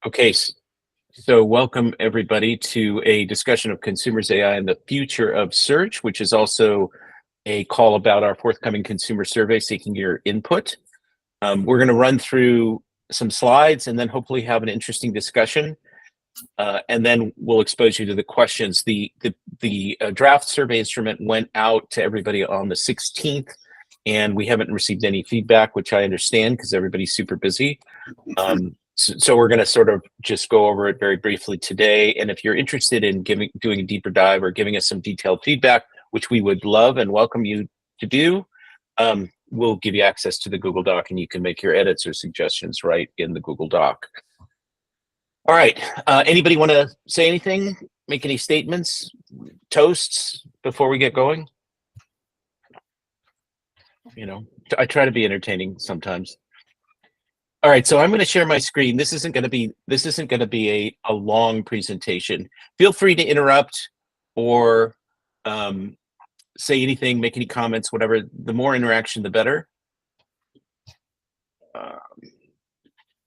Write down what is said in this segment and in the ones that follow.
Okay, so welcome everybody to a discussion of consumers AI and the future of search, which is also a call about our forthcoming consumer survey seeking your input. We're going to run through some slides and then hopefully have an interesting discussion. And then we'll expose you to the questions. The draft survey instrument went out to everybody on the 16th, and we haven't received any feedback, which I understand because everybody's super busy. So we're going to sort of just go over it very briefly today. And if you're interested in doing a deeper dive or giving us some detailed feedback, which we would love and welcome you to do, we'll give you access to the Google Doc and you can make your edits or suggestions right in the Google Doc. All right. Anybody want to say anything, make any statements, toasts before we get going? You know, I try to be entertaining sometimes. All right, so I'm going to share my screen. This isn't going to be a long presentation. Feel free to interrupt or say anything, make any comments, whatever. The more interaction, the better.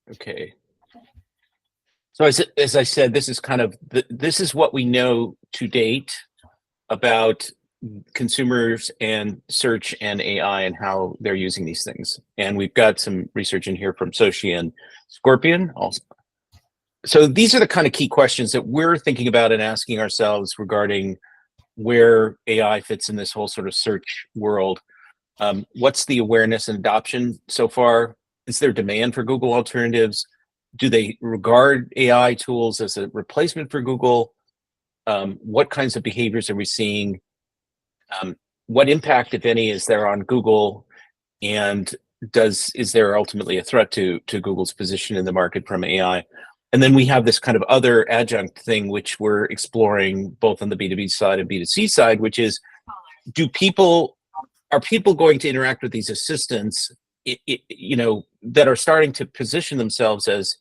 Okay. So as I said, this is kind of this is what we know to date about consumers and search and AI and how they're using these things. And we've got some research in here from Sochi and Scorpion also. So these are the kind of key questions that we're thinking about and asking ourselves regarding where AI fits in this whole sort of search world. What's the awareness and adoption so far? Is there demand for Google alternatives? Do they regard AI tools as a replacement for Google? What kinds of behaviors are we seeing? What impact, if any, is there on Google, and is there ultimately a threat to Google's position in the market from AI? And then we have this kind of other adjunct thing which we're exploring both on the B2B side and B2C side, which is, are people going to interact with these assistants, that are starting to position themselves as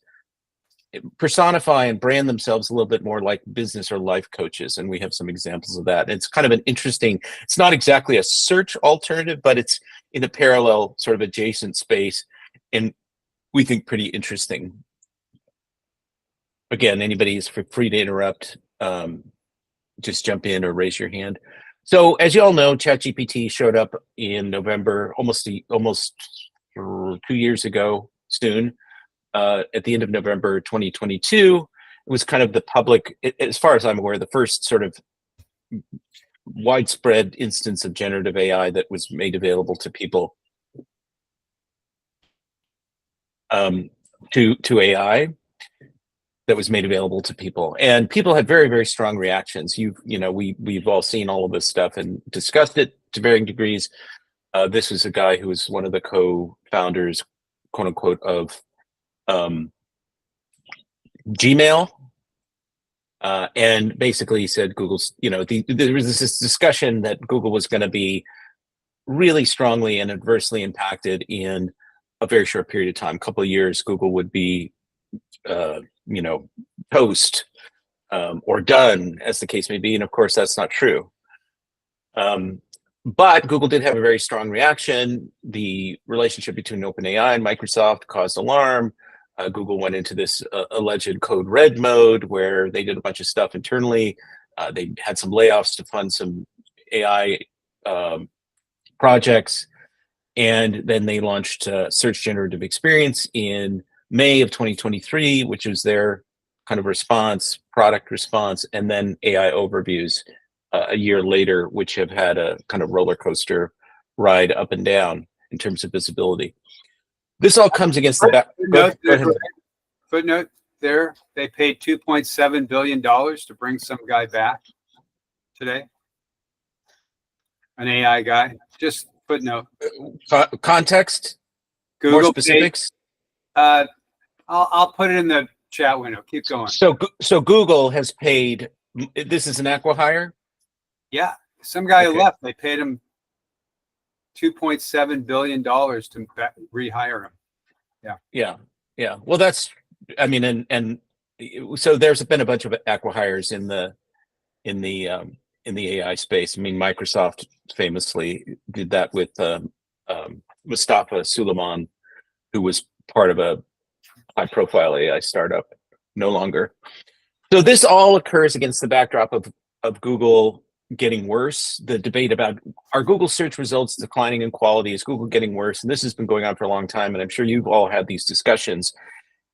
personify and brand themselves a little bit more like business or life coaches, and we have some examples of that. It's kind of an interesting, it's not exactly a search alternative, but it's in a parallel sort of adjacent space, and we think pretty interesting. Again, anybody is free to interrupt, just jump in or raise your hand. So as you all know, ChatGPT showed up in November, almost 2 years ago soon. At the end of November 2022, it was kind of the public, as far as I'm aware, the first sort of widespread instance of generative AI that was made available to people, to AI that was made available to people. And people had very, very strong reactions. We've all seen all of this stuff and discussed it to varying degrees. This was a guy who was one of the co-founders, quote unquote, of Gmail, and basically said Google's, there was this discussion that Google was going to be really strongly and adversely impacted in a very short period of time, a couple of years. Google would be, toast, or done, as the case may be. And of course, that's not true. But Google did have a very strong reaction. The relationship between OpenAI and Microsoft caused alarm. Google went into this alleged code red mode where they did a bunch of stuff internally. They had some layoffs to fund some AI projects. And then they launched Search Generative Experience in May of 2023, which was their kind of product response, and then AI Overviews a year later, which have had a kind of roller coaster ride up and down in terms of visibility. This all comes against the back. Footnote there, they paid $2.7 billion to bring some guy back today. An AI guy. Just footnote. Context? Google more specifics? I'll put it in the chat window. Keep going. So Google has paid, this is an acqui-hire? Yeah. Some guy who left, they paid him $2.7 billion to rehire him. Yeah. Well, that's, I mean, and so there's been a bunch of acqui-hires in the AI space. I mean, Microsoft famously did that with Mustafa Suleyman, who was part of a high-profile AI startup. no longer. So this all occurs against the backdrop of Google getting worse. The debate about, are Google search results declining in quality? Is Google getting worse? And this has been going on for a long time, and I'm sure you've all had these discussions.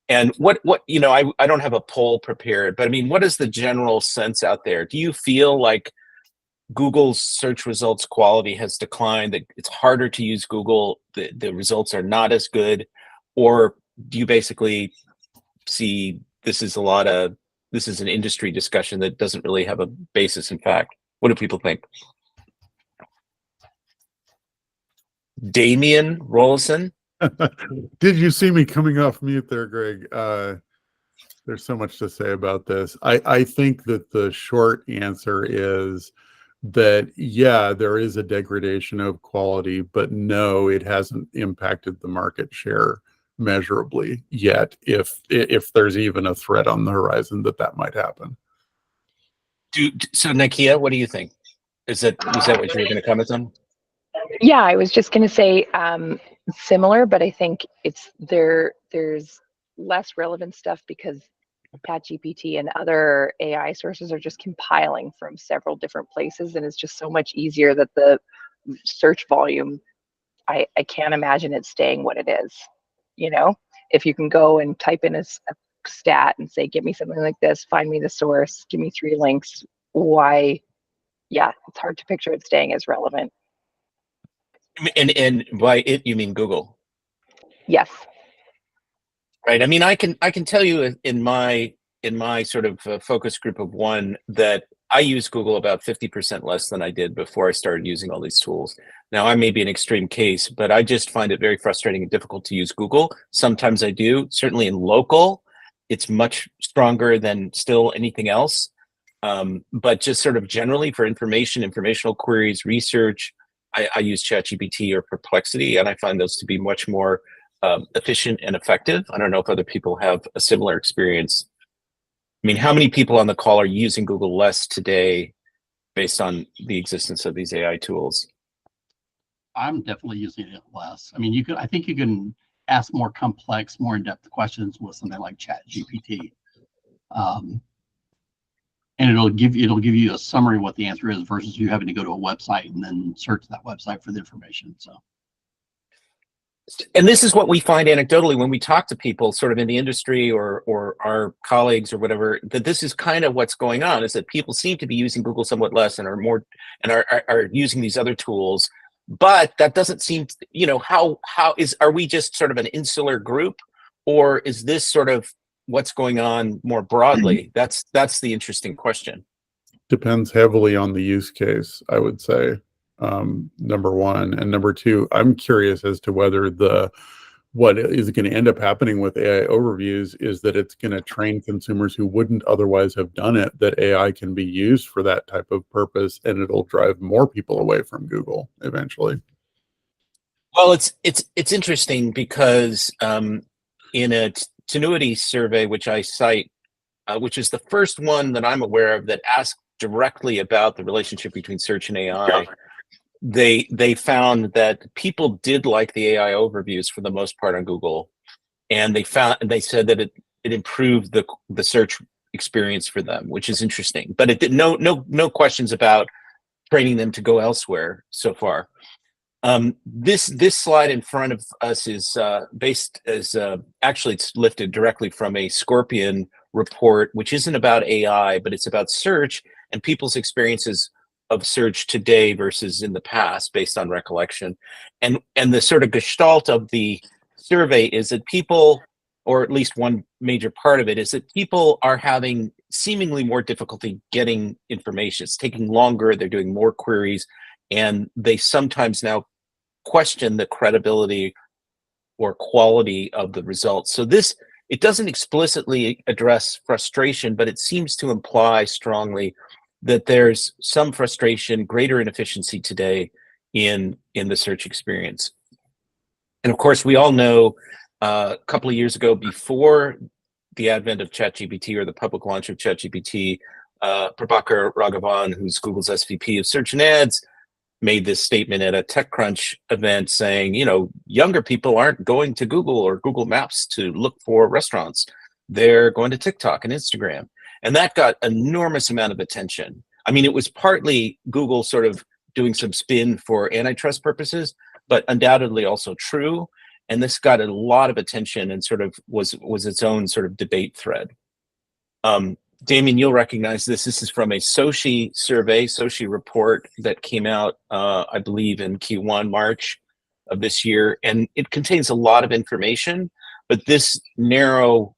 And what I don't have a poll prepared, but I mean, what is the general sense out there? Do you feel like Google's search results quality has declined, that it's harder to use Google, the results are not as good? Or do you basically see this is an industry discussion that doesn't really have a basis in fact? What do people think? Damian Rollison? Did you see me coming off mute there, Greg? There's so much to say about this. I think that the short answer is that, yeah, there is a degradation of quality, but no, it hasn't impacted the market share measurably yet, if there's even a threat on the horizon that might happen. So Nakia, what do you think? Was that what you were going to comment on? Yeah, I was just going to say similar, but I think there's less relevant stuff because ChatGPT and other AI sources are just compiling from several different places, and it's just so much easier that the search volume, I can't imagine it staying what it is. You know, if you can go and type in a stat and say, give me something like this, find me the source, give me 3 links, why? Yeah, it's hard to picture it staying as relevant. And by it, you mean Google? Yes. Right. I mean, I can tell you in my sort of focus group of one that I use Google about 50% less than I did before I started using all these tools. Now, I may be an extreme case, but I just find it very frustrating and difficult to use Google. Sometimes I do. Certainly in local, it's much stronger than still anything else. But just sort of generally for informational queries, research, I use ChatGPT or Perplexity, and I find those to be much more efficient and effective. I don't know if other people have a similar experience. I mean, how many people on the call are using Google less today based on the existence of these AI tools? I'm definitely using it less. I mean, I think you can ask more complex, more in-depth questions with something like ChatGPT. And it'll give you a summary of what the answer is versus you having to go to a website and then search that website for the information. So, and this is what we find anecdotally when we talk to people sort of in the industry or our colleagues or whatever, that this is kind of what's going on, is that people seem to be using Google somewhat less and are using these other tools. But that doesn't seem, are we just sort of an insular group, or is this sort of what's going on more broadly? That's the interesting question. Depends heavily on the use case, I would say, number one. And number two, I'm curious as to whether what is going to end up happening with AI overviews is that it's going to train consumers who wouldn't otherwise have done it, that AI can be used for that type of purpose, and it'll drive more people away from Google eventually. Well, it's interesting because in a Tenuity survey, which I cite, which is the first one that I'm aware of that asked directly about the relationship between search and AI, they found that people did like the AI overviews for the most part on Google, and they said that it improved the search experience for them, which is interesting. But it did no questions about training them to go elsewhere so far. This slide in front of us is actually it's lifted directly from a Scorpion report, which isn't about AI, but it's about search and people's experiences of search today versus in the past, based on recollection. And the sort of gestalt of the survey is that people, or at least one major part of it, is that people are having seemingly more difficulty getting information. It's taking longer, they're doing more queries, and they sometimes now question the credibility or quality of the results. So it doesn't explicitly address frustration, but it seems to imply strongly that there's some frustration, greater inefficiency today in the search experience. And of course, we all know a couple of years ago, before the advent of ChatGPT or the public launch of ChatGPT, Prabhakar Raghavan, who's Google's SVP of Search and Ads, made this statement at a TechCrunch event saying, younger people aren't going to Google or Google Maps to look for restaurants. they're going to TikTok and Instagram. And that got enormous amount of attention. I mean, it was partly Google sort of doing some spin for antitrust purposes, but undoubtedly also true. And this got a lot of attention and sort of was its own sort of debate thread. Damien, you'll recognize this. This is from a Sochi survey, Sochi report that came out, I believe, in Q1, March of this year. And it contains a lot of information, but this narrow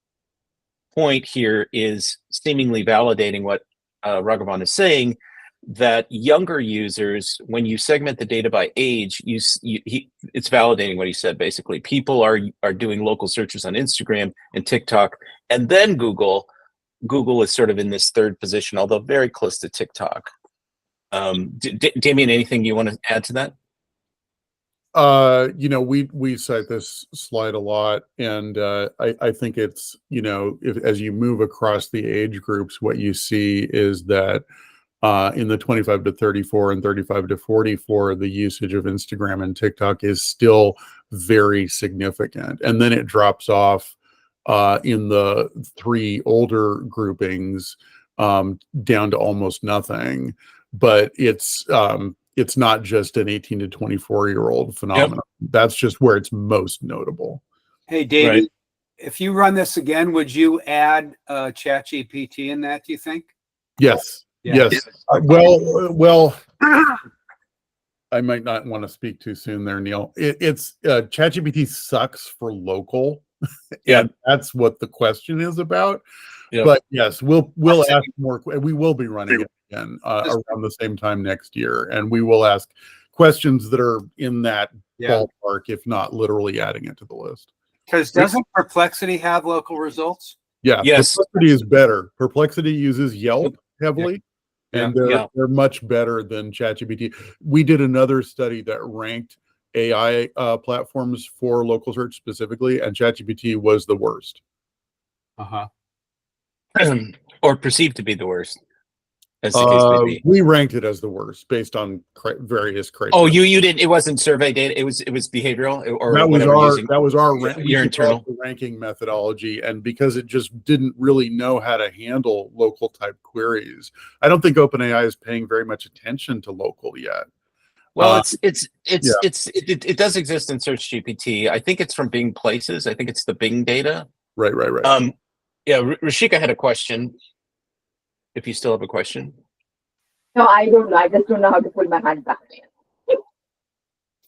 point here is seemingly validating what Raghavan is saying, that younger users, when you segment the data by age, it's validating what he said. Basically, people are doing local searches on Instagram and TikTok, and then Google. Google is sort of in this third position, although very close to TikTok. Damien, anything you want to add to that? You know, we cite this slide a lot, and I think it's, you know, as you move across the age groups, what you see is that in the 25 to 34 and 35 to 44, the usage of Instagram and TikTok is still very significant, and then it drops off in the three older groupings down to almost nothing. But it's not just an 18 to 24-year-old phenomenon. Yep. That's just where it's most notable. Hey, David, right. If you run this again, would you add ChatGPT in that, do you think? Yes. Yeah. Yes. Well, I might not want to speak too soon there, Neil. It's ChatGPT sucks for local. Yeah, and that's what the question is about. Yep. But yes, we'll ask more. We will be running it again around the same time next year, and we will ask questions that are in that ballpark, if not literally adding it to the list. Because doesn't Perplexity have local results? Yeah, yes. Perplexity is better. Perplexity uses Yelp heavily, and they're much better than ChatGPT. We did another study that ranked AI platforms for local search specifically, and ChatGPT was the worst. Or perceived to be the worst, as the case may be. We ranked it as the worst based on various criteria. Oh, you didn't. It wasn't survey data. It was behavioral, or that was our your internal ranking methodology, and because it just didn't really know how to handle local type queries. I don't think OpenAI is paying very much attention to local yet. Well, it does exist in Search GPT. I think it's from Bing Places. I think it's the Bing data. Right. Yeah, Rashika had a question. If you still have a question. No, I don't know. I just don't know how to pull my hand back.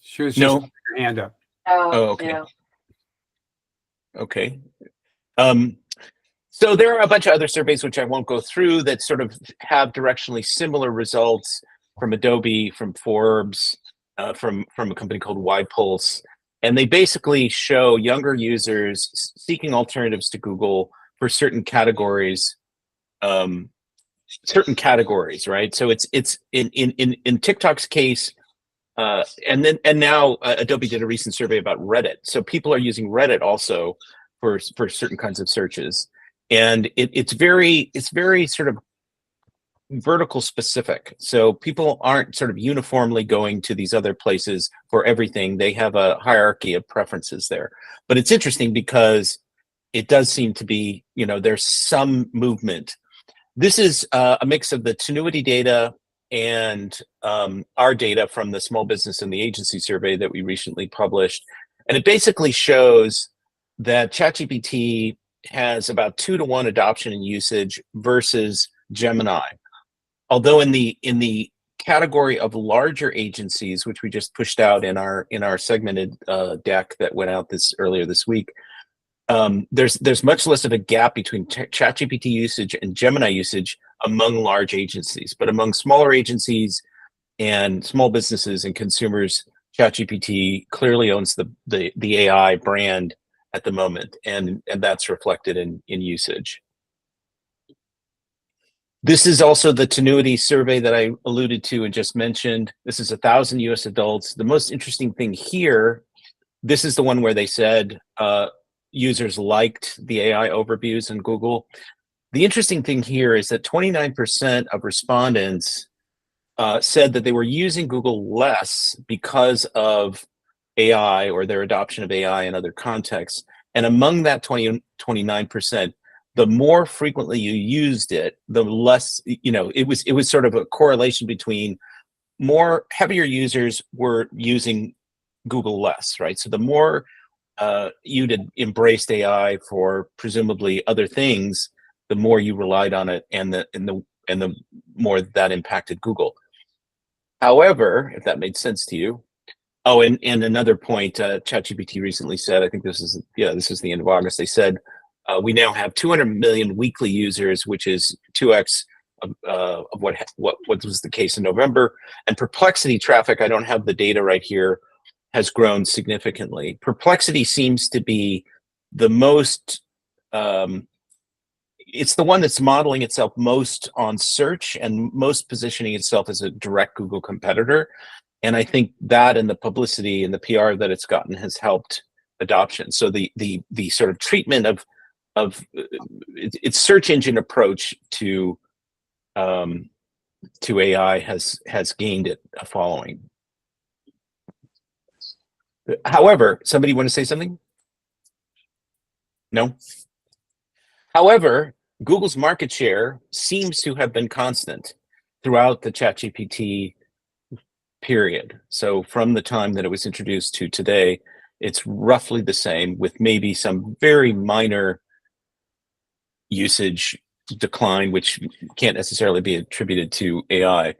She was just putting her hand up. Oh, okay. Yeah. Okay. So there are a bunch of other surveys which I won't go through that sort of have directionally similar results from Adobe, from Forbes, from a company called YPulse, and they basically show younger users seeking alternatives to Google for certain categories. Right? So it's in TikTok's case, and now Adobe did a recent survey about Reddit. So people are using Reddit also for certain kinds of searches, and it's very sort of vertical specific. So people aren't sort of uniformly going to these other places for everything. They have a hierarchy of preferences there. But it's interesting because it does seem to be, there's some movement. This is a mix of the Tenuity data and our data from the Small Business and the Agency survey that we recently published. And it basically shows that ChatGPT has about 2-to-1 adoption and usage versus Gemini. Although in the category of larger agencies, which we just pushed out in our segmented deck that went out earlier this week, there's much less of a gap between ChatGPT usage and Gemini usage among large agencies, but among smaller agencies and small businesses and consumers, ChatGPT clearly owns the AI brand at the moment, and that's reflected in usage. This is also the Tenuity survey that I alluded to and just mentioned. This is 1,000 US adults. The most interesting thing here, this is the one where they said users liked the AI overviews in Google. The interesting thing here is that 29% of respondents said that they were using Google less because of AI or their adoption of AI in other contexts. And among that 29%, the more frequently you used it, the less, it was sort of a correlation between more heavier users were using Google less, right? So the more you'd embraced AI for presumably other things, the more you relied on it, and the more that impacted Google. However, if that made sense to you. Oh, and another point, ChatGPT recently said, I think this is the end of August, they said, we now have 200 million weekly users, which is 2x of what was the case in November. And Perplexity traffic, I don't have the data right here, has grown significantly. Perplexity seems to be the most, it's the one that's modeling itself most on search and most positioning itself as a direct Google competitor. And I think that and the publicity and the PR that it's gotten has helped adoption. So the sort of treatment of its search engine approach to AI has gained it a following. However, somebody want to say something? No? However, Google's market share seems to have been constant throughout the ChatGPT period. So from the time that it was introduced to today, it's roughly the same, with maybe some very minor usage decline, which can't necessarily be attributed to AI.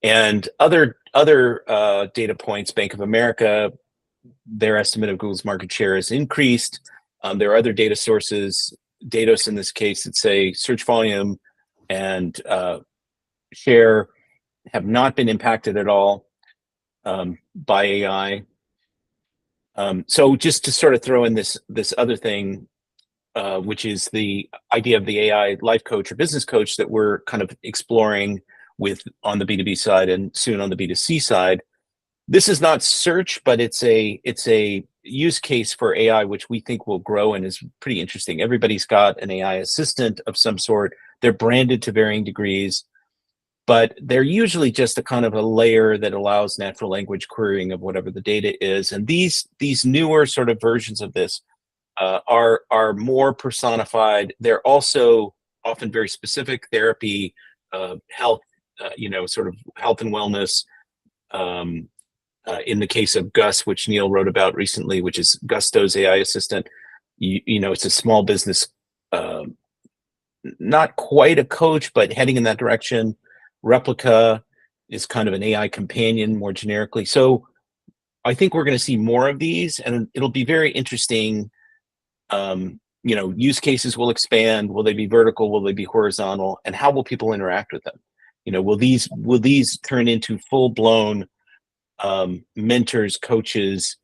And other data points, Bank of America, their estimate of Google's market share has increased. There are other data sources, Datos in this case, that say search volume and share have not been impacted at all by AI. So just to sort of throw in this other thing, which is the idea of the AI life coach or business coach that we're kind of exploring on the B2B side and soon on the B2C side. This is not search, but it's a use case for AI, which we think will grow and is pretty interesting. Everybody's got an AI assistant of some sort. They're branded to varying degrees, but they're usually just a kind of a layer that allows natural language querying of whatever the data is. And these newer sort of versions of this are more personified. They're also often very specific: therapy, health, sort of health and wellness. In the case of Gus, which Neil wrote about recently, which is Gusto's AI assistant, it's a small business, not quite a coach, but heading in that direction. Replica is kind of an AI companion more generically. So I think we're going to see more of these, and it'll be very interesting. Use cases will expand. Will they be vertical? Will they be horizontal? And how will people interact with them? Will these turn into full-blown mentors, coaches,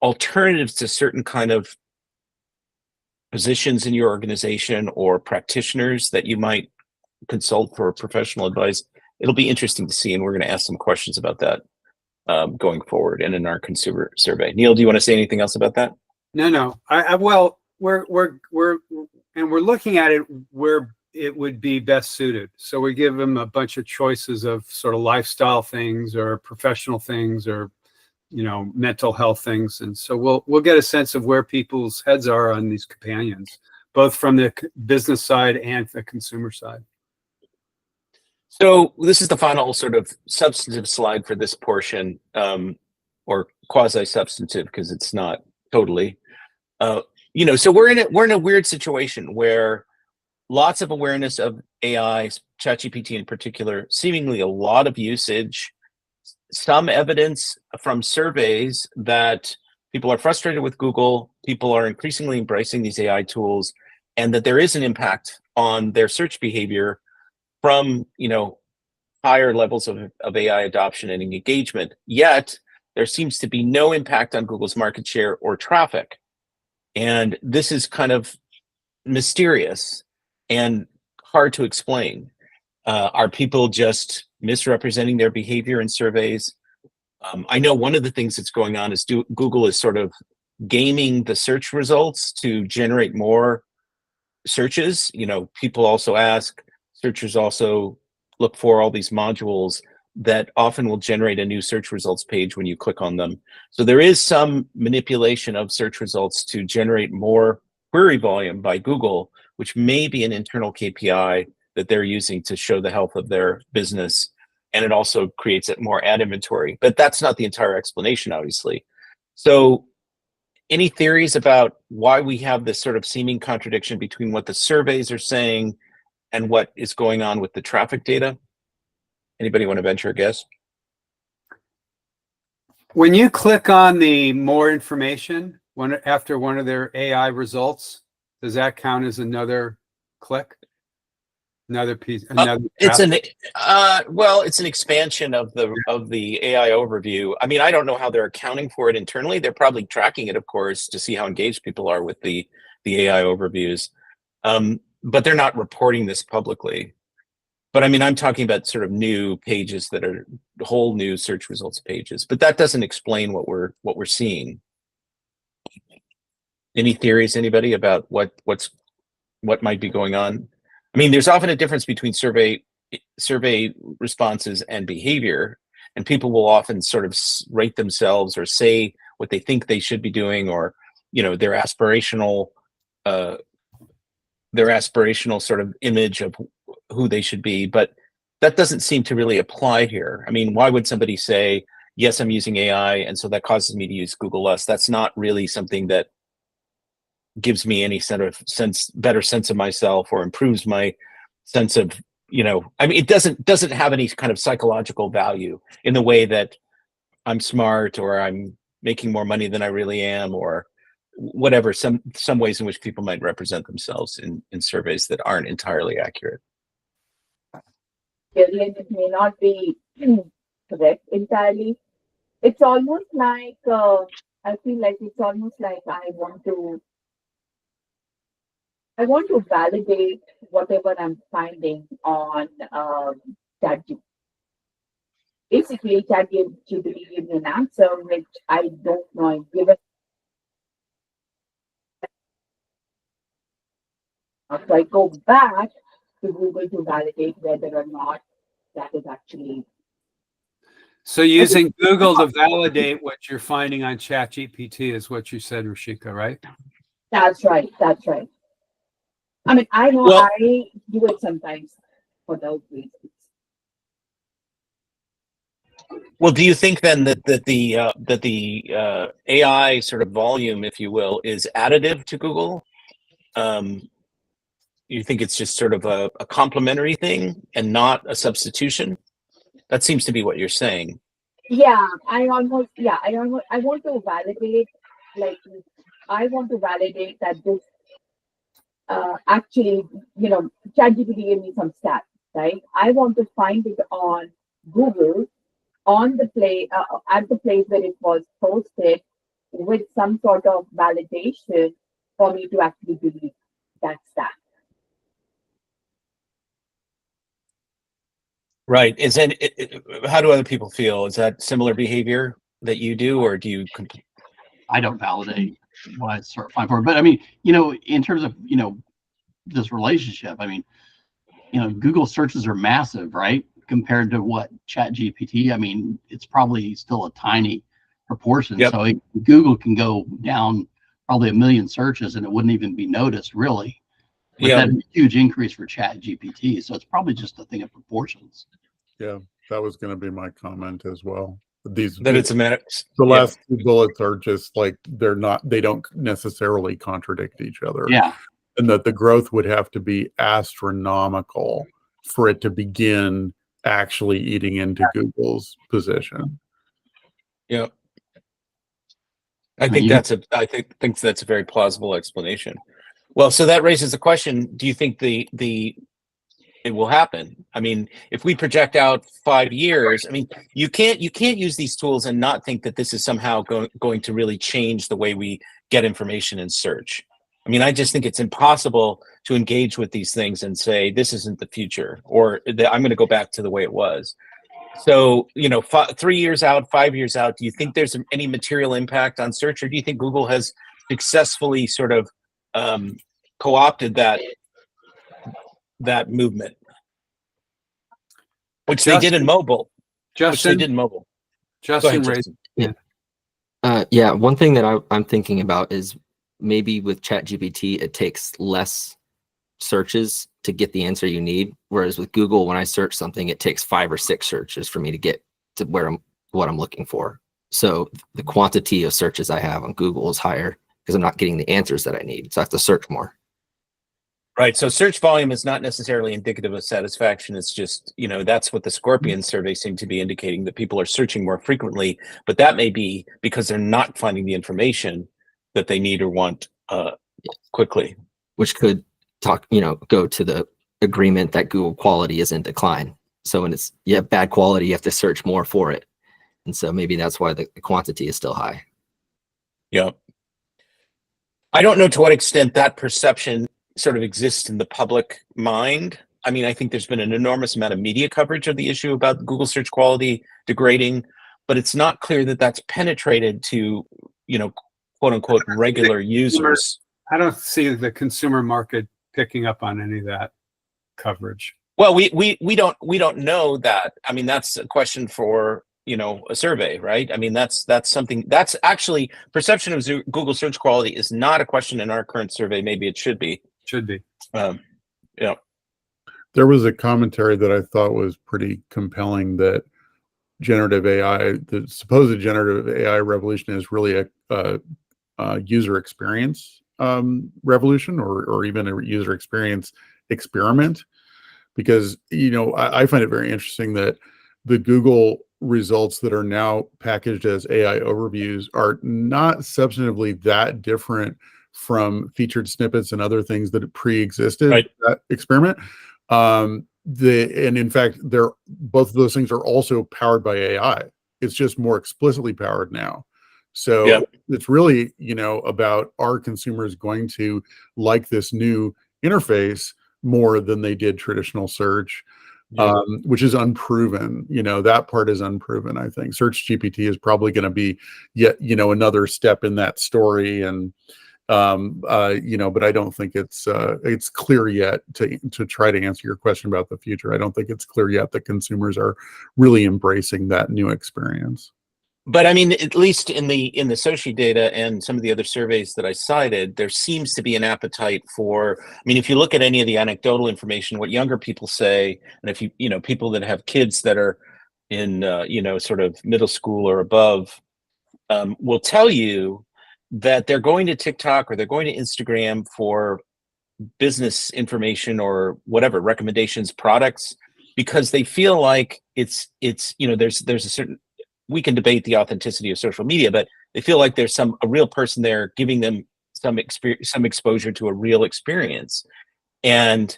alternatives to certain kind of positions in your organization or practitioners that you might consult for professional advice? It'll be interesting to see, and we're going to ask some questions about that going forward and in our consumer survey. Neil, do you want to say anything else about that? No. Well, we're looking at it where it would be best suited. So we give them a bunch of choices of sort of lifestyle things or professional things or, mental health things. And so we'll get a sense of where people's heads are on these companions, both from the business side and the consumer side. So this is the final sort of substantive slide for this portion, or quasi-substantive, because it's not totally. So we're in a weird situation where lots of awareness of AI, ChatGPT in particular, seemingly a lot of usage, some evidence from surveys that people are frustrated with Google, people are increasingly embracing these AI tools, and that there is an impact on their search behavior from, higher levels of AI adoption and engagement. Yet there seems to be no impact on Google's market share or traffic. And this is kind of mysterious and hard to explain. Are people just misrepresenting their behavior in surveys? I know one of the things that's going on is Google is sort of gaming the search results to generate more searches. People also ask, searchers also look for all these modules that often will generate a new search results page when you click on them. So there is some manipulation of search results to generate more query volume by Google, which may be an internal KPI that they're using to show the health of their business. And it also creates more ad inventory, but that's not the entire explanation, obviously. So any theories about why we have this sort of seeming contradiction between what the surveys are saying and what is going on with the traffic data? Anybody want to venture a guess? When you click on the more information after one of their AI results, does that count as another click? Another piece, another. It's it's an expansion of the AI overview. I mean, I don't know how they're accounting for it internally. They're probably tracking it, of course, to see how engaged people are with the AI overviews. But they're not reporting this publicly. But I mean, I'm talking about sort of new pages that are whole new search results pages. But that doesn't explain what we're seeing. Any theories, anybody, about what might be going on? I mean, there's often a difference between survey responses and behavior, and people will often sort of rate themselves or say what they think they should be doing, or their aspirational sort of image of who they should be. But that doesn't seem to really apply here. I mean, why would somebody say, yes, I'm using AI, and so that causes me to use Google less? That's not really something that gives me any sort of better sense of myself, or improves my sense of, I mean, it doesn't have any kind of psychological value in the way that I'm smart, or I'm making more money than I really am, or whatever, some ways in which people might represent themselves in surveys that aren't entirely accurate. It may not be correct entirely. It's almost like, I feel like it's almost like I want to validate whatever I'm finding on ChatGPT. Basically, ChatGPT gives me an answer which I don't know. Given, so I go back to Google to validate whether or not that is actually. So using Google to validate what you're finding on ChatGPT is what you said, Rishika, right? That's right. That's right. I mean, I know I do it sometimes for those reasons. Well, do you think then that the AI sort of volume, if you will, is additive to Google? You think it's just sort of a complementary thing and not a substitution? That seems to be what you're saying. Yeah, I want to validate, I want to validate that this actually, ChatGPT gave me some stats, right? I want to find it on Google, on the at the place where it was posted, with some sort of validation for me to actually believe that stat. Right. How do other people feel? Is that similar behavior that you do, or do you? I don't validate what I start finding for, but I mean, in terms of this relationship, I mean, Google searches are massive, right? Compared to what ChatGPT, I mean, it's probably still a tiny proportion. Yep. So Google can go down probably 1 million searches and it wouldn't even be noticed, really. But that'd be a huge increase for ChatGPT. So it's probably just a thing of proportions. Yeah, that was going to be my comment as well. The last two bullets are just like they don't necessarily contradict each other. Yeah. And that the growth would have to be astronomical for it to begin actually eating into Google's position. Yeah. I think that's a very plausible explanation. Well, so that raises the question, do you think it will happen? I mean, if we project out 5 years, I mean, you can't use these tools and not think that this is somehow going to really change the way we get information in search. I mean, I just think it's impossible to engage with these things and say, this isn't the future, or I'm going to go back to the way it was. So, 3 years out, 5 years out, do you think there's any material impact on search, or do you think Google has successfully sort of co-opted that movement, which they did in mobile? Justin, Justin, Yeah. One thing that I'm thinking about is maybe with ChatGPT, it takes less searches to get the answer you need. Whereas with Google, when I search something, it takes 5 or 6 searches for me to get to what I'm looking for. So the quantity of searches I have on Google is higher because I'm not getting the answers that I need. So I have to search more. Right. So search volume is not necessarily indicative of satisfaction. It's just, that's what the Scorpion survey seemed to be indicating, that people are searching more frequently, but that may be because they're not finding the information that they need or want quickly. Which could go to the agreement that Google quality is in decline. So when you have bad quality, you have to search more for it. And so maybe that's why the quantity is still high. Yeah. I don't know to what extent that perception sort of exists in the public mind. I mean, I think there's been an enormous amount of media coverage of the issue about Google search quality degrading, but it's not clear that that's penetrated to, quote unquote, regular users. I don't see the consumer market picking up on any of that coverage. Well, we don't know that. I mean, that's a question for, a survey, right? I mean, that's something that's actually perception of Google search quality is not a question in our current survey. Maybe it should be. Should be. Yeah. There was a commentary that I thought was pretty compelling that generative AI, the supposed generative AI revolution, is really a user experience revolution, or even a user experience experiment. Because I find it very interesting that the Google results that are now packaged as AI overviews are not substantively that different from featured snippets and other things that pre-existed right. That experiment. And in fact, both of those things are also powered by AI. It's just more explicitly powered now. So it's really, about, are consumers going to like this new interface more than they did traditional search, which is unproven. That part is unproven. I think Search GPT is probably going to be yet, another step in that story. And, but I don't think it's clear yet to try to answer your question about the future. I don't think it's clear yet that consumers are really embracing that new experience. But I mean, at least in the Soci data and some of the other surveys that I cited, there seems to be an appetite for, I mean, if you look at any of the anecdotal information, what younger people say, and if people that have kids that are in, sort of middle school or above, will tell you that they're going to TikTok or they're going to Instagram for business information or whatever, recommendations, products, because they feel like it's there's a certain, we can debate the authenticity of social media, but they feel like there's a real person there giving them some exposure to a real experience. And,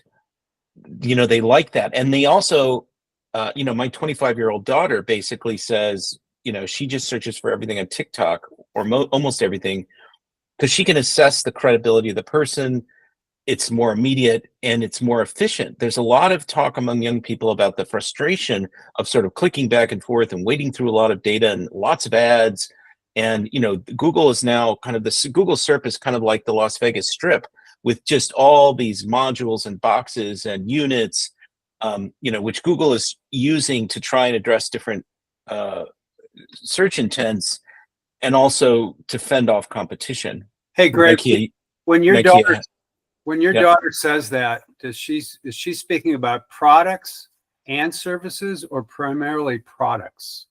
they like that. And they also, my 25-year-old daughter basically says, she just searches for everything on TikTok or almost everything, because she can assess the credibility of the person. It's more immediate and it's more efficient. There's a lot of talk among young people about the frustration of sort of clicking back and forth and wading through a lot of data and lots of ads. And, Google is now Google SERP is kind of like the Las Vegas Strip, with just all these modules and boxes and units, which Google is using to try and address different search intents and also to fend off competition. Hey, Greg, when your daughter says that, is she speaking about products and services, or primarily products?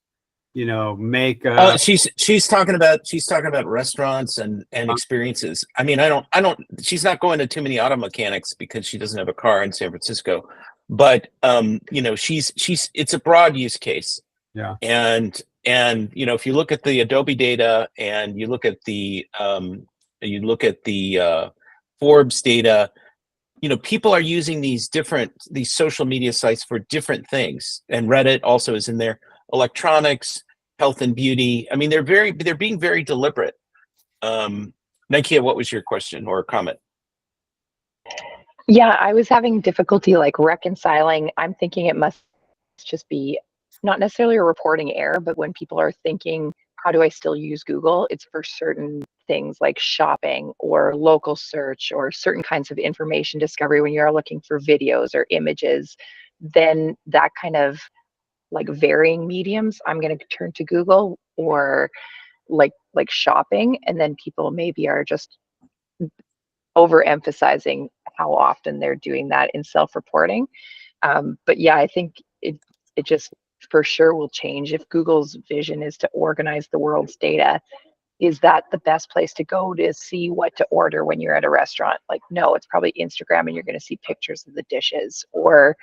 Makeup. She's talking about restaurants and experiences. I mean, she's not going to too many auto mechanics because she doesn't have a car in San Francisco, but it's a broad use case. Yeah. And if you look at the Adobe data and you look at the Forbes data, people are using these social media sites for different things, and Reddit also is in there. Electronics, health and beauty. I mean, they're being very deliberate. Nikia, what was your question or comment? Yeah, I was having difficulty reconciling. I'm thinking it must just be not necessarily a reporting error, but when people are thinking, how do I still use Google? It's for certain things like shopping or local search or certain kinds of information discovery. When you're looking for videos or images, then that kind of varying mediums, I'm going to turn to Google, or like shopping. And then people maybe are just overemphasizing how often they're doing that in self-reporting. But yeah, I think it just for sure will change if Google's vision is to organize the world's data. Is that the best place to go to see what to order when you're at a restaurant? Like, no, it's probably Instagram, and you're going to see pictures of the dishes or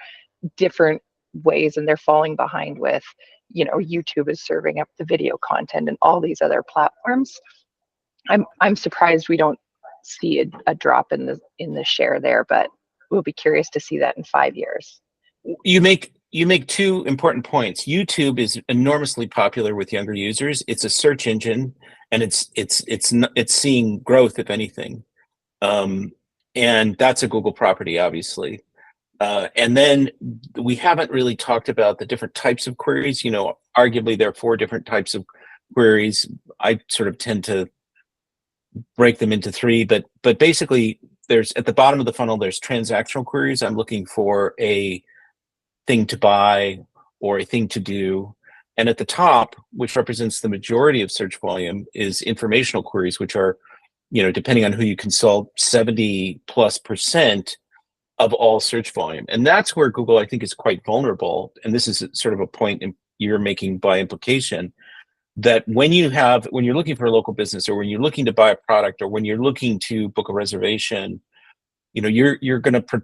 different ways, and they're falling behind with, YouTube is serving up the video content and all these other platforms. I'm surprised we don't see a drop in the share there, but we'll be curious to see that in 5 years. You make two important points. YouTube is enormously popular with younger users. It's a search engine, and it's seeing growth, if anything, and that's a Google property, obviously. And then we haven't really talked about the different types of queries. Arguably there are 4 different types of queries. I sort of tend to break them into 3, but basically there's, at the bottom of the funnel, there's transactional queries. I'm looking for a thing to buy or a thing to do. And at the top, which represents the majority of search volume, is informational queries, which are, depending on who you consult, 70+% of all search volume. And that's where Google, I think, is quite vulnerable. And this is sort of a point you're making by implication, that when you're looking for a local business, or when you're looking to buy a product, or when you're looking to book a reservation, you're going to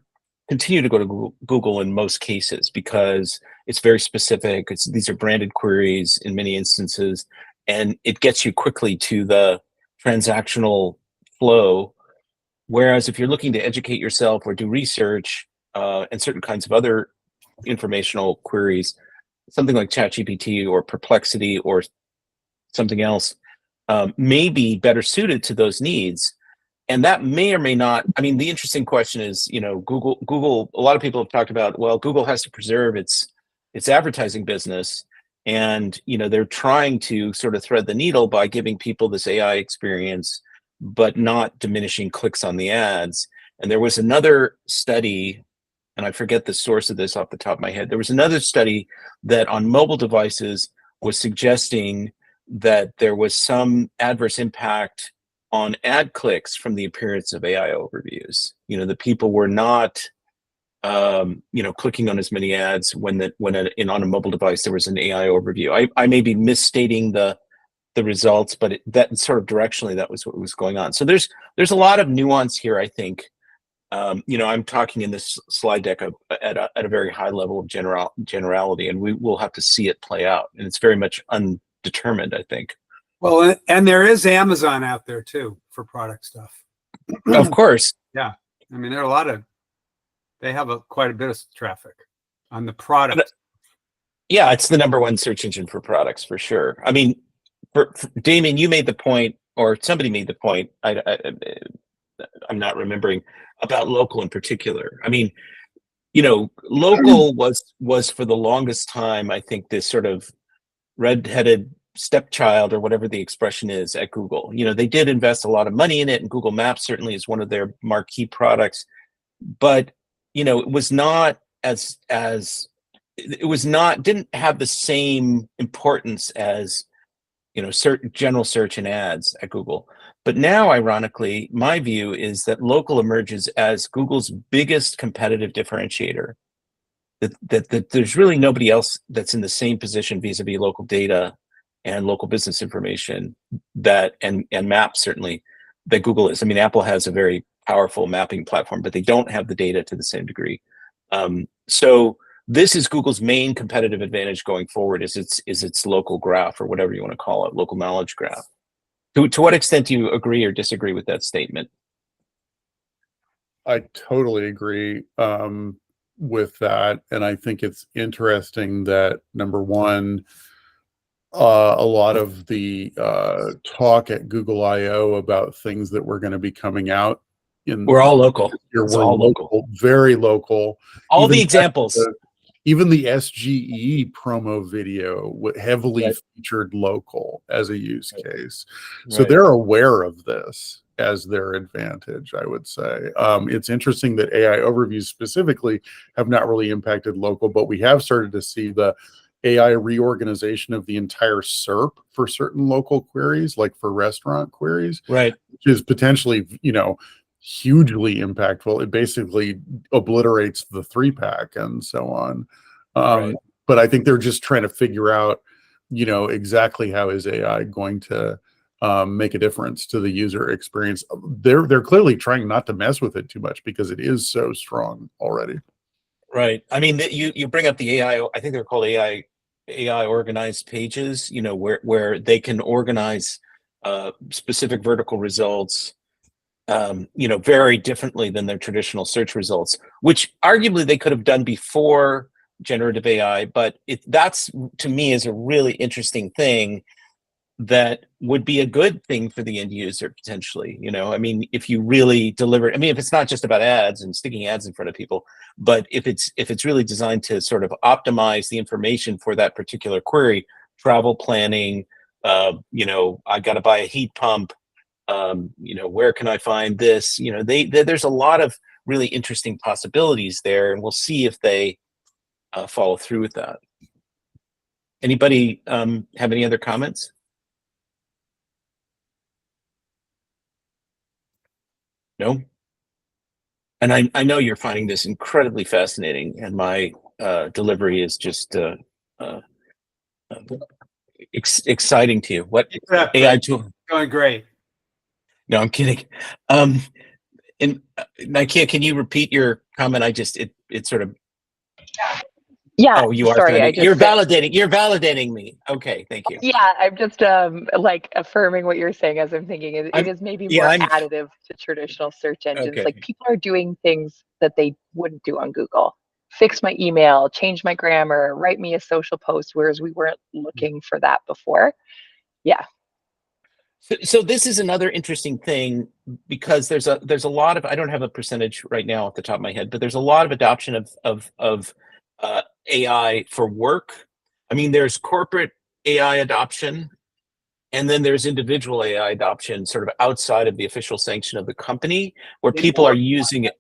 continue to go to Google in most cases, because it's very specific. These are branded queries in many instances, and it gets you quickly to the transactional flow. Whereas if you're looking to educate yourself or do research and certain kinds of other informational queries, something like ChatGPT or Perplexity or something else may be better suited to those needs. And that may or may not, the interesting question is, Google, a lot of people have talked about, well, Google has to preserve its advertising business. And, they're trying to sort of thread the needle by giving people this AI experience, but not diminishing clicks on the ads. And there was another study, and I forget the source of this off the top of my head. There was another study that on mobile devices was suggesting that there was some adverse impact on ad clicks from the appearance of AI overviews. The people were not, clicking on as many ads when on a mobile device there was an AI overview. I may be misstating the results, but that sort of directionally, that was what was going on. So there's a lot of nuance here, I think. I'm talking in this slide deck at a very high level of generality, and we will have to see it play out. And it's very much undetermined, I think. Well, and there is Amazon out there too for product stuff. Of course. Yeah. There are they have quite a bit of traffic on the product. Yeah, it's the #1 search engine for products, for sure. For Damien, you made the point, or somebody made the point, I'm not remembering, about local in particular. Local was for the longest time, I think, this sort of red-headed stepchild, or whatever the expression is, at Google. They did invest a lot of money in it, and Google Maps certainly is one of their marquee products. But, it was not didn't have the same importance as, general search and ads at Google. But now, ironically, my view is that local emerges as Google's biggest competitive differentiator. That there's really nobody else that's in the same position vis-a-vis local data and local business information and maps, certainly, that Google is. Apple has a very powerful mapping platform, but they don't have the data to the same degree. So this is Google's main competitive advantage going forward, is its local graph, or whatever you want to call it, local knowledge graph. To what extent do you agree or disagree with that statement? I totally agree with that. And I think it's interesting that, #1, a lot of the talk at Google I/O about things that were going to be coming out We're all local. We're all local, very local. All the examples. Even the SGE promo video heavily featured local as a use case. So they're aware of this as their advantage, I would say. It's interesting that AI overviews specifically have not really impacted local, but we have started to see the AI reorganization of the entire SERP for certain local queries, like for restaurant queries, right? Which is potentially, hugely impactful. It basically obliterates the 3-pack and so on. Right. But I think they're just trying to figure out, exactly how is AI going to make a difference to the user experience. They're clearly trying not to mess with it too much because it is so strong already. Right. I mean, you bring up the AI. I think they're called AI organized pages. Where they can organize specific vertical results, very differently than their traditional search results, which arguably they could have done before generative AI. But that's, to me, is a really interesting thing that would be a good thing for the end user potentially. I mean, if you really deliver, I mean, if it's not just about ads and sticking ads in front of people, but if it's really designed to sort of optimize the information for that particular query, travel planning, I got to buy a heat pump, where can I find this? There's a lot of really interesting possibilities there, and we'll see if they follow through with that. Anybody have any other comments? No? And I know you're finding this incredibly fascinating, and my delivery is just exciting to you. What Yeah, AI tool? going great. No, I'm kidding. And Nikia, can you repeat your comment? It sort of. Yeah. Oh, you are. Sorry, You're validating me. Okay, thank you. Yeah, I'm just like affirming what you're saying as I'm thinking. It is maybe more additive to traditional search engines. Okay. Like people are doing things that they wouldn't do on Google. Fix my email, change my grammar, write me a social post, whereas we weren't looking for that before. Yeah. So this is another interesting thing, because there's a lot of, I don't have a percentage right now off the top of my head, but there's a lot of adoption of AI for work. I mean, there's corporate AI adoption, and then there's individual AI adoption sort of outside of the official sanction of the company, where people are using it.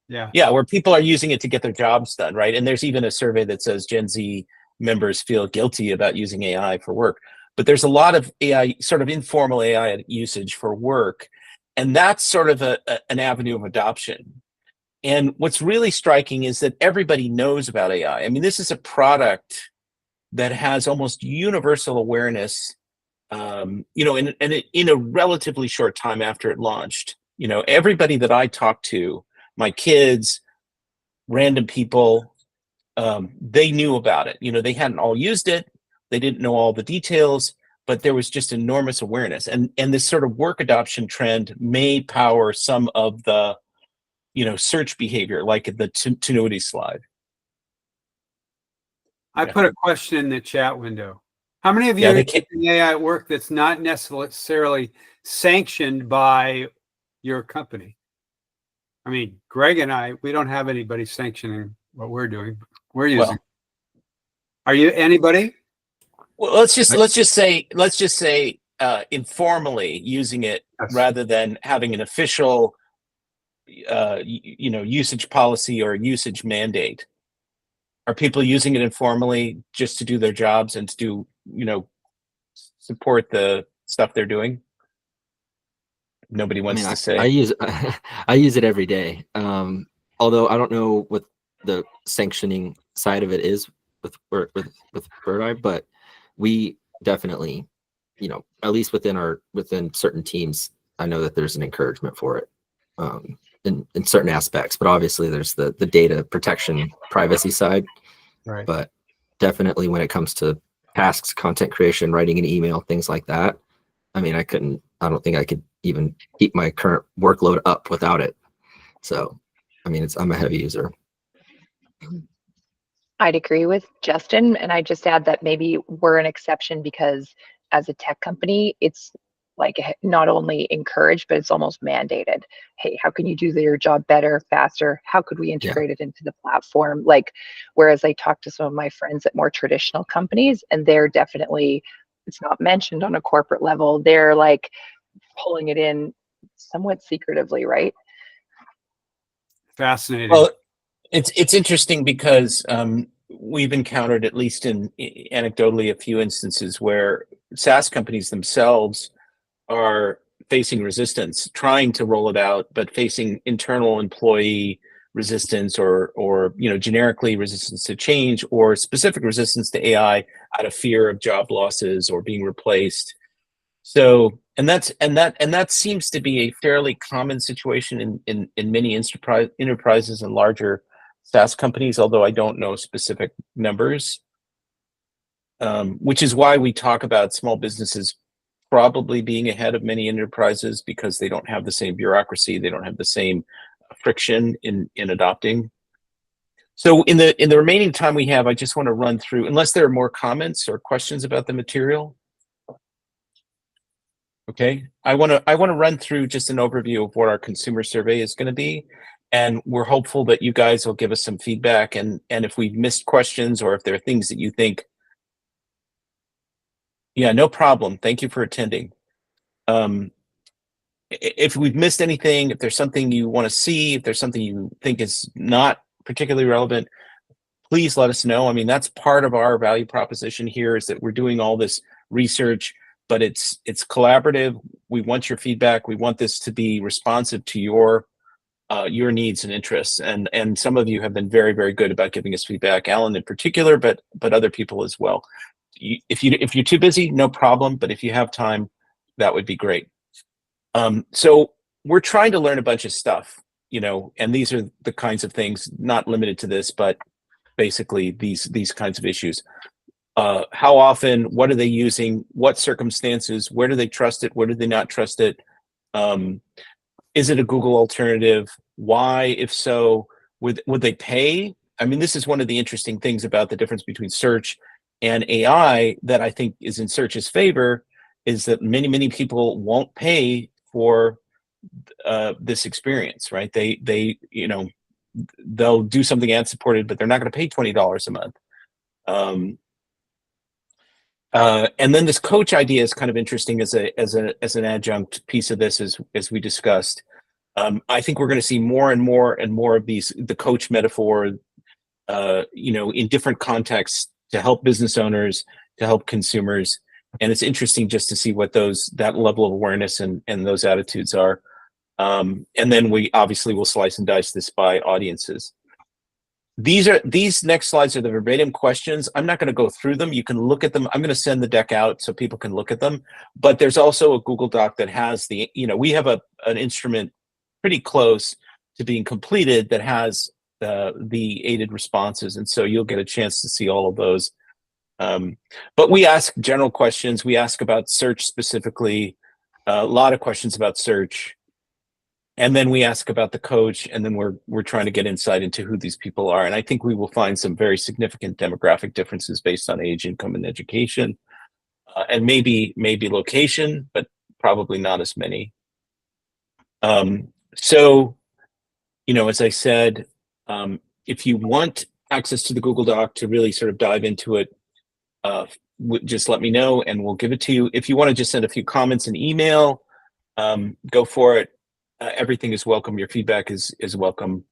Yeah, where people are using it to get their jobs done, right? And there's even a survey that says Gen Z members feel guilty about using AI for work. But there's a lot of AI, sort of informal AI usage for work, and that's sort of an avenue of adoption. And what's really striking is that everybody knows about AI. I mean, this is a product that has almost universal awareness, in a relatively short time after it launched. Everybody that I talked to, my kids, random people, they knew about it. They hadn't all used it. They didn't know all the details, but there was just enormous awareness. And this sort of work adoption trend may power some of the, search behavior, like the Tinuiti slide. I put a question in the chat window. How many of you are using AI at work that's not necessarily sanctioned by your company? I mean, Greg and I, we don't have anybody sanctioning what we're doing. We're using. Are you anybody? Well, let's just say informally using it, rather than having an official, usage policy or usage mandate. Are people using it informally just to do their jobs and to do, support the stuff they're doing? Nobody wants to say. I use it every day. Although I don't know what the sanctioning side of it is with Bird Eye, but we definitely, at least within certain teams, I know that there's an encouragement for it in certain aspects. But obviously, there's the data protection, privacy side. Right. But definitely, when it comes to tasks, content creation, writing an email, things like that, I mean, I don't think I could even keep my current workload up without it. So, I mean, I'm a heavy user. I'd agree with Justin, and I just add that maybe we're an exception because as a tech company, it's like not only encouraged, but it's almost mandated. Hey, how can you do your job better, faster? How could we integrate it into the platform? Like, whereas I talk to some of my friends at more traditional companies, and they're definitely, it's not mentioned on a corporate level. They're like pulling it in somewhat secretively, right? Fascinating. Well, it's interesting because we've encountered, at least anecdotally, a few instances where SaaS companies themselves are facing resistance, trying to roll it out, but facing internal employee resistance or generically resistance to change or specific resistance to AI out of fear of job losses or being replaced. So, and that seems to be a fairly common situation in many enterprises and larger SaaS companies, although I don't know specific numbers. Which is why we talk about small businesses probably being ahead of many enterprises, because they don't have the same bureaucracy, they don't have the same friction in adopting. So in the remaining time we have, I just want to run through, unless there are more comments or questions about the material. Okay, I want to run through just an overview of what our consumer survey is going to be, and we're hopeful that you guys will give us some feedback, and if we've missed questions or if there are things that you think. Yeah, no problem. Thank you for attending. If we've missed anything, if there's something you want to see, if there's something you think is not particularly relevant, please let us know. I mean, that's part of our value proposition here, is that we're doing all this research, but it's collaborative. We want your feedback. We want this to be responsive to your needs and interests. And some of you have been very, very good about giving us feedback, Alan in particular, but other people as well. If you're too busy, no problem. But if you have time, that would be great. So we're trying to learn a bunch of stuff, and these are the kinds of things, not limited to this, but basically these kinds of issues. How often? What are they using? What circumstances? Where do they trust it? Where do they not trust it? Is it a Google alternative? Why? If so, would they pay? I mean, this is one of the interesting things about the difference between search and AI that I think is in search's favor, is that many people won't pay for this experience, right? They'll do something ad supported, but they're not going to pay $20 a month. And then this coach idea is kind of interesting as an adjunct piece of this, as we discussed. I think we're going to see more and more of the coach metaphor, in different contexts, to help business owners, to help consumers. And it's interesting just to see what that level of awareness and those attitudes are. And then we obviously will slice and dice this by audiences. These next slides are the verbatim questions. I'm not going to go through them. You can look at them. I'm going to send the deck out so people can look at them. But there's also a Google Doc that has we have an instrument pretty close to being completed that has the aided responses, and so you'll get a chance to see all of those. But we ask general questions. We ask about search specifically, a lot of questions about search, and then we ask about the coach, and then we're trying to get insight into who these people are. And I think we will find some very significant demographic differences based on age, income, and education, and maybe location, but probably not as many. So, as I said, if you want access to the Google Doc to really sort of dive into it, just let me know and we'll give it to you. If you want to just send a few comments in email, go for it. Everything is welcome. Your feedback is welcome.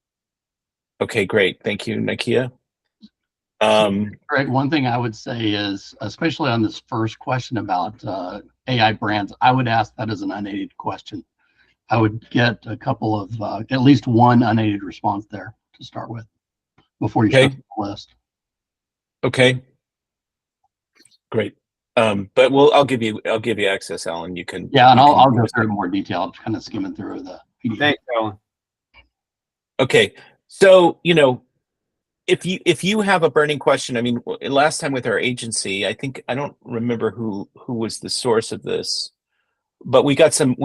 Okay, great. Thank you, Nakia. Greg, one thing I would say is, especially on this first question about AI brands, I would ask that as an unaided question. I would get a couple of, at least one unaided response there to start with before you start the list. Okay. Great. But I'll give you access, Alan. You can. Yeah, and I'll go through it in more detail. I'm kind of skimming through the PDF. Thanks, Alan. Okay. So, if you have a burning question, I mean, last time with our agency, I don't remember who was the source of this, but we got some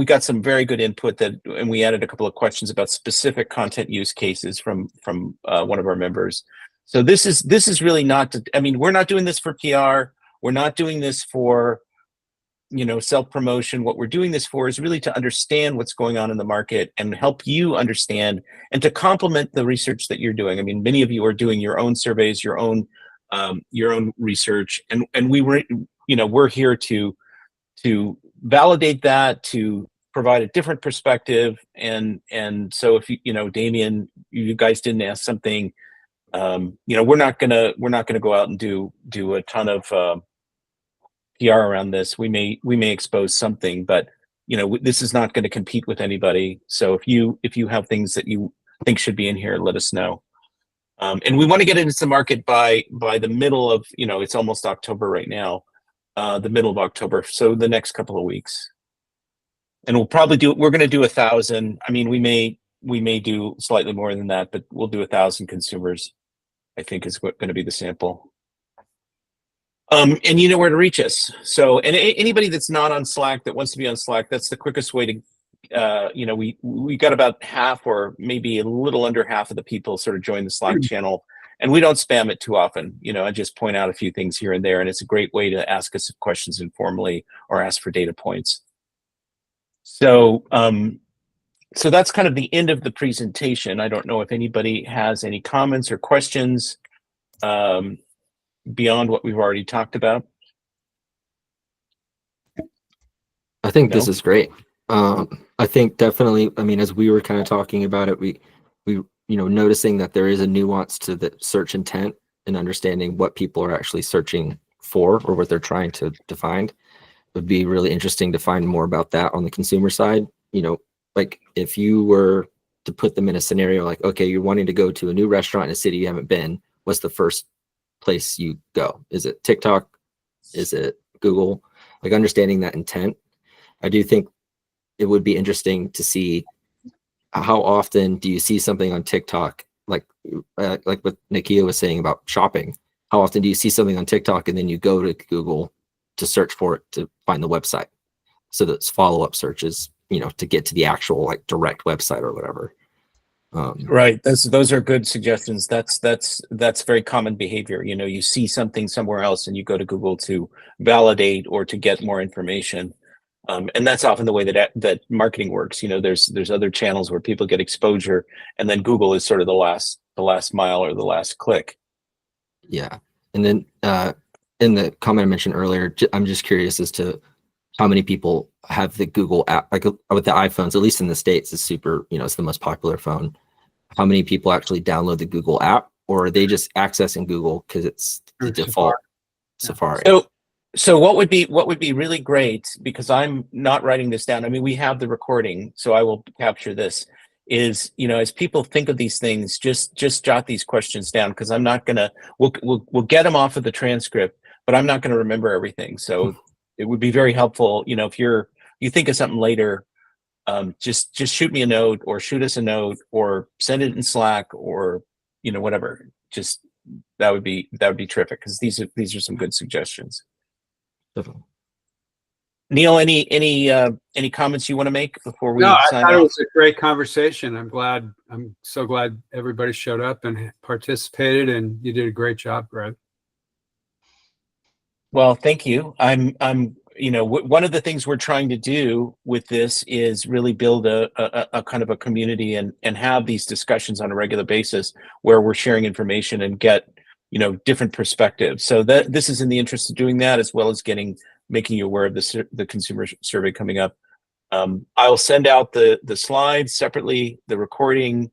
very good input and we added a couple of questions about specific content use cases from one of our members. So this is really not we're not doing this for PR. We're not doing this for, self-promotion. What we're doing this for is really to understand what's going on in the market and help you understand and to complement the research that you're doing. I mean, many of you are doing your own surveys, your own research, and we're here to validate that, to provide a different perspective. And so if Damien, you guys didn't ask something, we're not gonna go out and do a ton of PR around this. We may expose something, but this is not going to compete with anybody. So if you have things that you think should be in here, let us know. And we want to get it into the market by the middle of, it's almost October right now, the middle of October. So the next couple of weeks. And we're going to do 1,000. I mean, we may do slightly more than that, but we'll do 1,000 consumers, I think is going to be the sample. And you know where to reach us. So, and anybody that's not on Slack that wants to be on Slack, that's the quickest way to, we got about half or maybe a little under half of the people sort of join the Slack channel, and we don't spam it too often. I just point out a few things here and there, and it's a great way to ask us questions informally or ask for data points. So, so that's kind of the end of the presentation. I don't know if anybody has any comments or questions beyond what we've already talked about. I think this is great. I think definitely, I mean, as we were kind of talking about it, we noticing that there is a nuance to the search intent and understanding what people are actually searching for or what they're trying to define. It would be really interesting to find more about that on the consumer side. Like if you were to put them in a scenario like, okay, you're wanting to go to a new restaurant in a city you haven't been, what's the first place you go? Is it TikTok? Is it Google? Like understanding that intent. I do think it would be interesting to see how often do you see something on TikTok, like what Nakia was saying about shopping. How often do you see something on TikTok and then you go to Google to search for it to find the website? So that's follow-up searches, to get to the actual like direct website or whatever. Right. Those are good suggestions. That's very common behavior. You see something somewhere else and you go to Google to validate or to get more information. And that's often the way that marketing works. There's other channels where people get exposure, and then Google is sort of the last mile or the last click. Yeah. And then in the comment I mentioned earlier, I'm just curious as to how many people have the Google app, like with the iPhones, at least in the States, is super, it's the most popular phone. How many people actually download the Google app, or are they just accessing Google because it's the default Safari? So what would be really great, because I'm not writing this down. I mean, we have the recording, so I will capture this. Is, as people think of these things, just jot these questions down, because I'm not gonna. We'll get them off of the transcript, but I'm not gonna remember everything. So it would be very helpful, if you think of something later, just shoot me a note, or shoot us a note, or send it in Slack, or whatever. Just that would be terrific, because these are some good suggestions. Definitely. Neil, any comments you want to make before we No, I sign thought it off? was a great conversation. I'm so glad everybody showed up and participated, and you did a great job, Greg. Well, thank you. I'm one of the things we're trying to do with this is really build a kind of a community and have these discussions on a regular basis where we're sharing information and get different perspectives. So that this is in the interest of doing that, as well as making you aware of the consumer survey coming up. I'll send out the slides separately, the recording.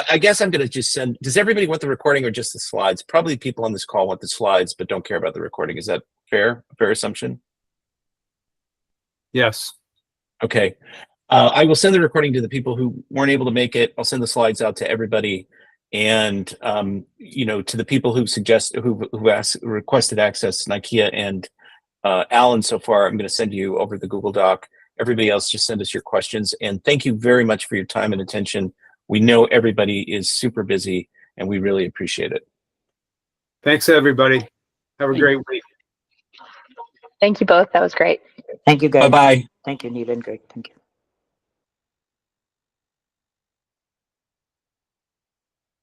I guess I'm going to just send. Does everybody want the recording or just the slides? Probably people on this call want the slides, but don't care about the recording. Is that fair? A fair assumption? Yes. Okay. I will send the recording to the people who weren't able to make it. I'll send the slides out to everybody, and to the people who requested access, Nakia and Alan. So far, I'm going to send you over the Google Doc. Everybody else, just send us your questions. And thank you very much for your time and attention. We know everybody is super busy, and we really appreciate it. Thanks, everybody. Have a great week. Thank you both. That was great. Thank you, guys. Bye-bye. Thank you, Neil and Greg. Thank you.